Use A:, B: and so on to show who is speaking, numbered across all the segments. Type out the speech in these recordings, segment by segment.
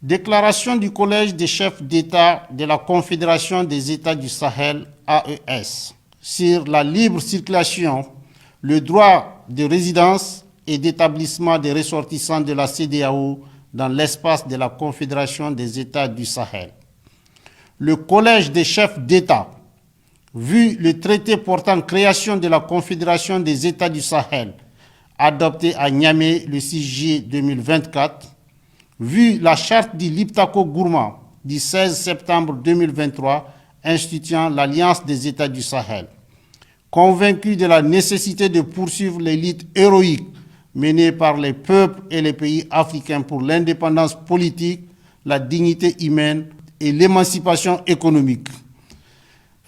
A: Déclaration du Collège des chefs d'État de la Confédération des États du Sahel, AES, sur la libre circulation, le droit de résidence et d'établissement des ressortissants de la CEDEAO dans l'espace de la Confédération des États du Sahel. Le Collège des chefs d'État, vu le traité portant création de la Confédération des États du Sahel, adopté à Niamey le 6 juillet 2024, vu la charte du Liptako-Gourma du 16 septembre 2023 instituant l'Alliance des États du Sahel, convaincu de la nécessité de poursuivre les luttes héroïques menées par les peuples et les pays africains pour l'indépendance politique, la dignité humaine et l'émancipation économique.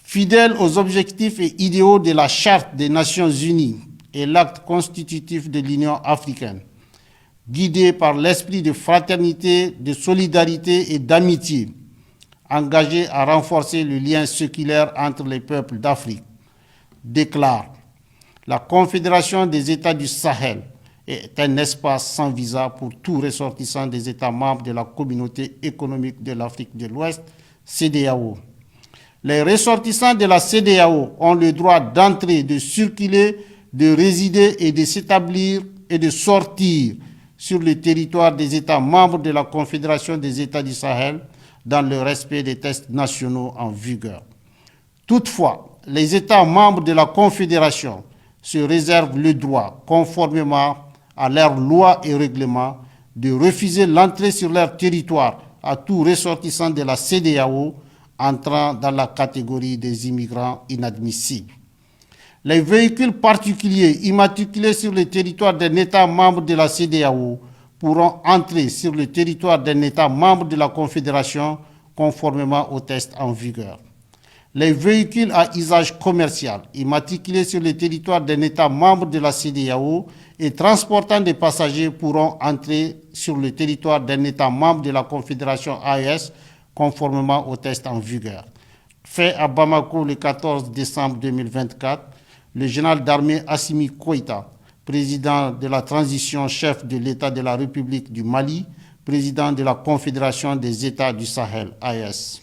A: Fidèle aux objectifs et idéaux de la Charte des Nations Unies et l'acte constitutif de l'Union africaine, guidé par l'esprit de fraternité, de solidarité et d'amitié, engagé à renforcer le lien séculaire entre les peuples d'Afrique, déclare: la Confédération des États du Sahel est un espace sans visa pour tout ressortissant des États membres de la Communauté économique de l'Afrique de l'Ouest, CEDEAO. Les ressortissants de la CEDEAO ont le droit d'entrer, de circuler, de résider et de s'établir et de sortir sur le territoire des États membres de la Confédération des États du Sahel dans le respect des textes nationaux en vigueur. Toutefois, les États membres de la Confédération se réservent le droit, conformément à leurs lois et règlements, de refuser l'entrée sur leur territoire à tout ressortissant de la CEDEAO entrant dans la catégorie des immigrants inadmissibles. Les véhicules particuliers immatriculés sur le territoire d'un État membre de la CEDEAO pourront entrer sur le territoire d'un État membre de la Confédération conformément aux tests en vigueur. Les véhicules à usage commercial immatriculés sur le territoire d'un État membre de la CEDEAO et transportant des passagers pourront entrer sur le territoire d'un État membre de la Confédération AES conformément aux tests en vigueur. Fait à Bamako le 14 décembre 2024, le général d'armée Assimi Goïta, président de la transition, chef de l'État de la République du Mali, président de la Confédération des États du Sahel, AES.